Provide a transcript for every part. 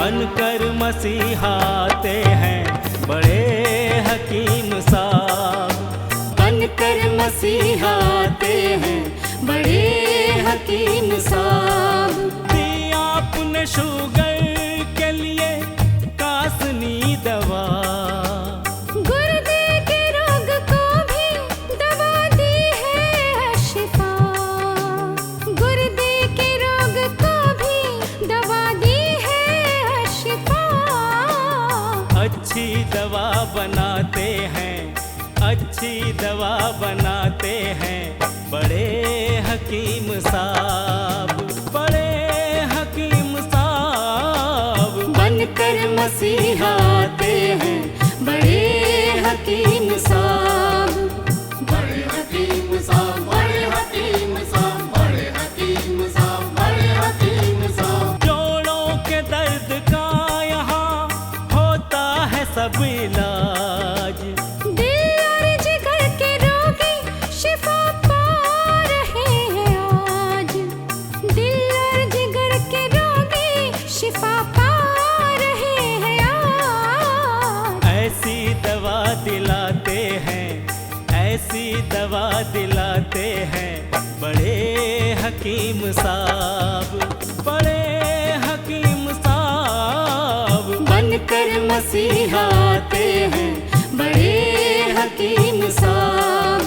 बनकर मसीहाते हैं बड़े हकीम साहब। बनकर मसीहाते हैं बड़े हकीम साहब। दिया आपने शुगर के लिए कासनी दवा, गुर्दे के रोग को भी दवा दी है शिफा। गुर्दे के रोग को भी दवा दी है शिफा। अच्छी दवा बनाते हैं, अच्छी दवा बनाते हैं बड़े हकीम साहब, बड़े हकीम साहब। बनकर मसीहाते हैं बड़े हकीम साहब। बड़े हकीम साहब, बड़े हकीम साहब, बड़े हकीम साहब, बड़े हकीम साहब। जोड़ों के दर्द का यहाँ होता है सब इलाज, दिल और जिगर के रोगी शिफा पा रहे हैं आज। दिल और जिगर के रोगी शिफा पा रहे हैं आज। ऐसी दवा दिलाते हैं, ऐसी दवा दिलाते हैं बड़े हकीम साहब, बड़े हकीम साहब। बनकर मसीहाते हैं बड़े हकीम साहब।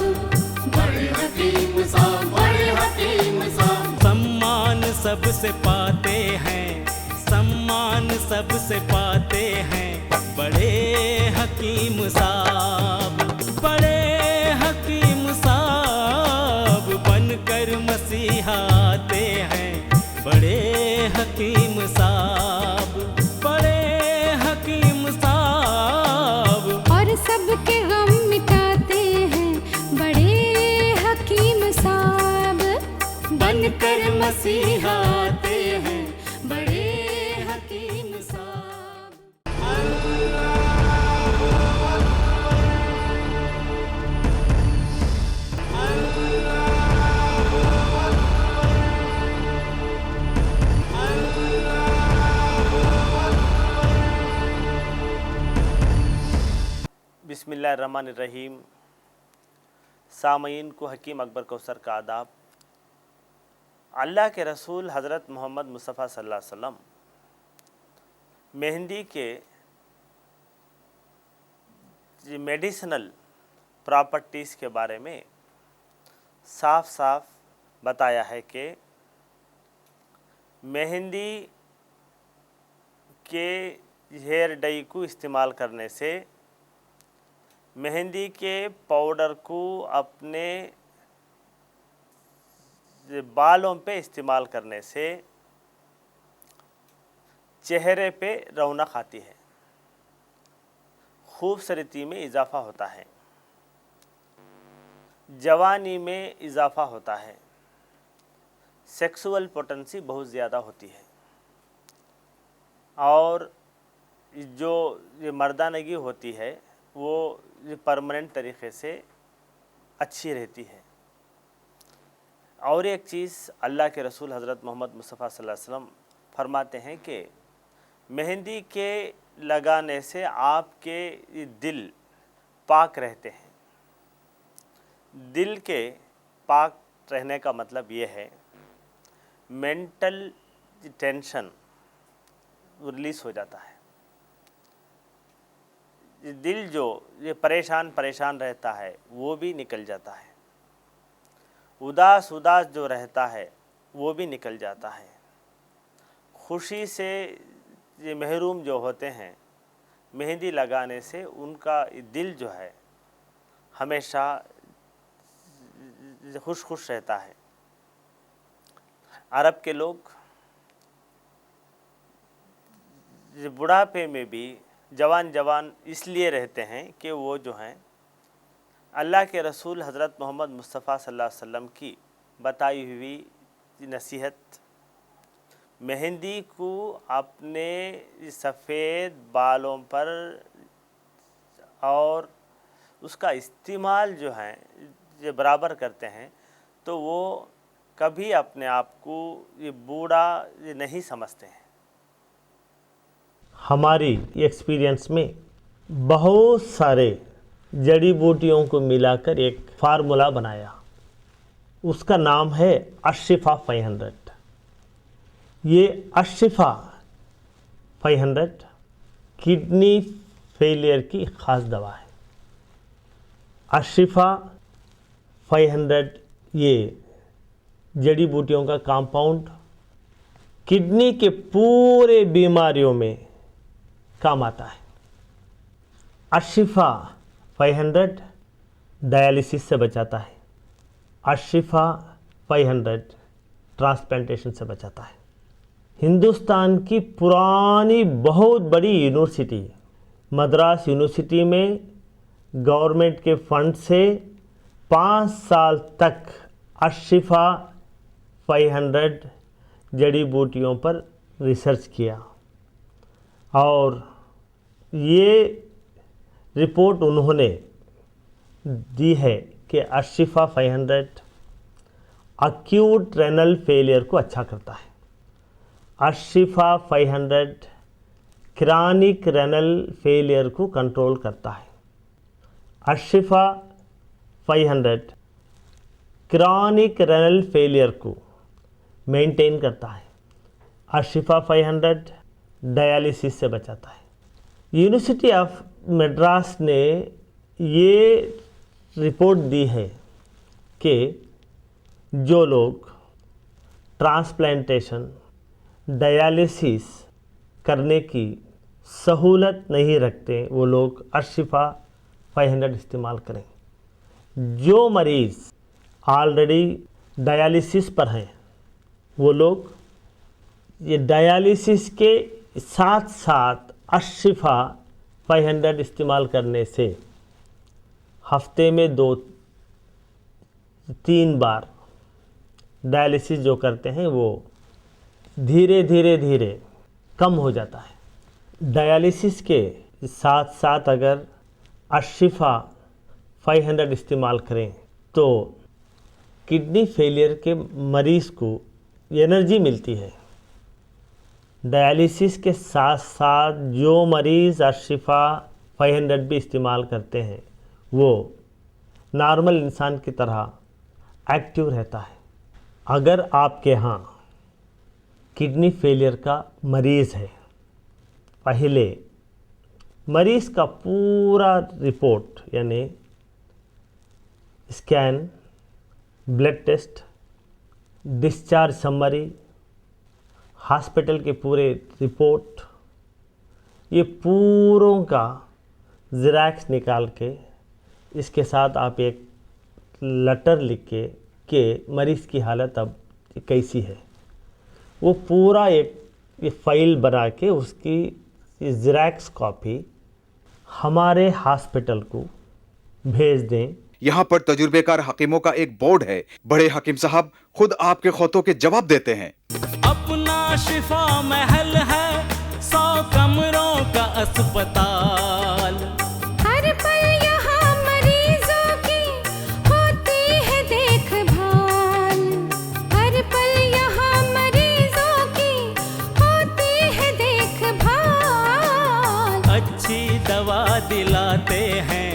बड़े हकीम साहब, बड़े हकीम साहब। सम्मान सबसे पाते हैं, सम्मान सबसे पाते हैं बड़े हकीम साहब, बड़े हकीम साहब। बनकर मसीहाते हैं बड़े हकीम साहब, बड़े हकीम साहब। और सबके गम मिटाते हैं बड़े हकीम साहब। बनकर मसीहाते हैं बड़े हकीम साहब। बिस्मिल्लाहिर्रहमानिर्रहीम। सामईन को हकीम अकबर कौसर का आदाब। अल्लाह के रसूल हज़रत मोहम्मद मुस्तफ़ा सल्लल्लाहु अलैहि वसल्लम मेहंदी के मेडिसिनल प्रॉपर्टीज़ के बारे में साफ साफ बताया है कि मेहंदी के हेयर डाई को इस्तेमाल करने से, मेहंदी के पाउडर को अपने बालों पे इस्तेमाल करने से चेहरे पे रौनक आती है, खूबसूरती में इजाफ़ा होता है, जवानी में इजाफ़ा होता है, सेक्सुअल पोटेंसी बहुत ज़्यादा होती है और जो ये मर्दानगी होती है वो परमानेंट तरीक़े से अच्छी रहती है। और एक चीज़ अल्लाह के रसूल हज़रत मोहम्मद मुस्तफ़ा सल्लल्लाहु अलैहि वसल्लम फरमाते हैं कि मेहंदी के लगाने से आपके दिल पाक रहते हैं। दिल के पाक रहने का मतलब ये है मेंटल टेंशन रिलीज़ हो जाता है। दिल जो ये परेशान रहता है वो भी निकल जाता है, उदास जो रहता है वो भी निकल जाता है। खुशी से ये महरूम जो होते हैं मेहंदी लगाने से उनका दिल जो है हमेशा खुश रहता है। अरब के लोग बुढ़ापे में भी जवान इसलिए रहते हैं कि वो जो हैं अल्लाह के रसूल हज़रत मोहम्मद मुस्तफ़ा सल्लल्लाहु अलैहि वसल्लम की बताई हुई नसीहत, मेहंदी को अपने सफ़ेद बालों पर और उसका इस्तेमाल जो है ये बराबर करते हैं तो वो कभी अपने आप को ये बूढ़ा ये नहीं समझते हैं। हमारी एक्सपीरियंस में बहुत सारे जड़ी बूटियों को मिलाकर एक फार्मूला बनाया। उसका नाम है अशिफा 500। ये अशिफा 500 किडनी फेलियर की ख़ास दवा है। अशिफा 500 ये जड़ी बूटियों का कंपाउंड किडनी के पूरे बीमारियों में काम आता है। अशिफा 500 डायलिसिस से बचाता है। अशिफा 500 ट्रांसप्लांटेशन से बचाता है। हिंदुस्तान की पुरानी बहुत बड़ी यूनिवर्सिटी मद्रास यूनिवर्सिटी में गवर्नमेंट के फंड से 5 साल तक अशिफा 500 जड़ी बूटियों पर रिसर्च किया और ये रिपोर्ट उन्होंने दी है कि अशिफा 500 अक्यूट रेनल फेलियर को अच्छा करता है। अशिफा 500 क्रॉनिक रेनल फेलियर को कंट्रोल करता है। अशिफा 500 क्रॉनिक रेनल फेलियर को मेंटेन करता है। अशिफा 500 डायलिसिस से बचाता है। यूनिवर्सिटी ऑफ मद्रास ने ये रिपोर्ट दी है कि जो लोग ट्रांसप्लांटेशन डायलिसिस करने की सहूलत नहीं रखते वो लोग अशिफा 500 इस्तेमाल करें। जो मरीज़ ऑलरेडी डायलिसिस पर हैं वो लोग ये डायलिसिस के साथ साथ अशिफा 500 इस्तेमाल करने से हफ्ते में 2-3 बार डायलिसिस जो करते हैं वो धीरे धीरे कम हो जाता है। डायलिसिस के साथ साथ अगर अशिफा 500 इस्तेमाल करें तो किडनी फेलियर के मरीज़ को एनर्जी मिलती है। डायलिसिस के साथ साथ जो मरीज़ अशिफा 500 भी इस्तेमाल करते हैं वो नॉर्मल इंसान की तरह एक्टिव रहता है। अगर आपके यहाँ किडनी फेलियर का मरीज़ है, पहले मरीज़ का पूरा रिपोर्ट यानी scan, blood test, discharge summary, hospital के पूरे रिपोर्ट, ये पूरों का ज़ेरॉक्स निकाल के इसके साथ आप एक लेटर लिख के मरीज़ की हालत अब कैसी है वो पूरा एक ये फाइल बना के उसकी ज़ेरॉक्स कॉपी हमारे हॉस्पिटल को भेज दें। यहाँ पर तजुर्बेकार हकीमों का एक बोर्ड है। बड़े हकीम साहब खुद आपके खौतों के जवाब देते हैं। अपना शिफा महल है 100 कमरों का अस्पताल। हर पल यहाँ मरीजों की होती है देखभाल। हर पल यहाँ मरीजों की होती है देखभाल। अच्छी दवा दिलाते हैं,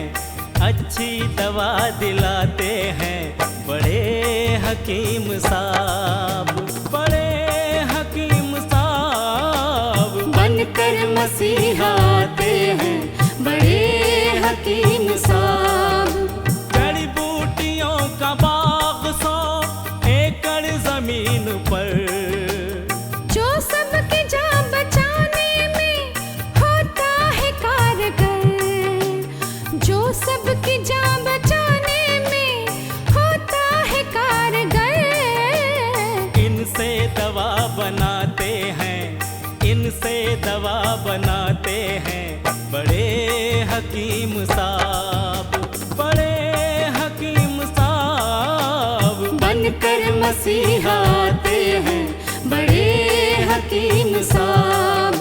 अच्छी दवा दिलाते हैं बड़े हकीम साहब, बड़े हकीम साहब बनकर मसीहा आते हैं बड़े हकीम साहब। जड़ी बूटियों का बाग 100 एकड़ जमीन पर जो सबकी जान बचाने में होता है कारगर। जो सबकी जान बचाने में होता है कारगर। इनसे दवा बनाते हैं, इनसे दवा बनाते हैं बड़े हकीम साहब, बड़े हकीम साहब बनकर मसीहा आते हैं बड़े हकीम साहब।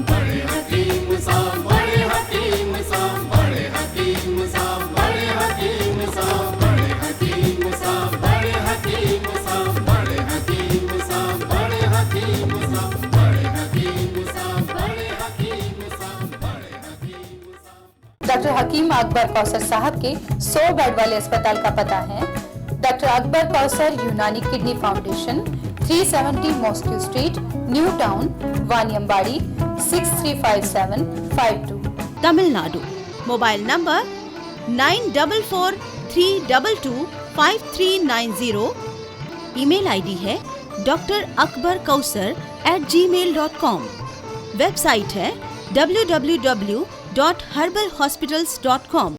बड़े हकीम साहब, बड़े हकीम साहब, बड़े हकीम साहब, बड़े हकीम साहब, बड़े हकीम साहब, बड़े हकीम साहब, बड़े हकीम साहब, बड़े हकीम साहब, बड़े हकीम साहब, बड़े हकीम डॉक्टर हकीम अकबर कौसर साहब के 100 बेड वाले अस्पताल का पता है doctor Akbar Kausar Unani kidney foundation, 370 mosque street, new town, Vaniyambadi, 635752, Tamil Nadu. Mobile number 9443225390। Email ID है drakbarkausar@gmail.com। वेबसाइट है www.herbalhospitals.com।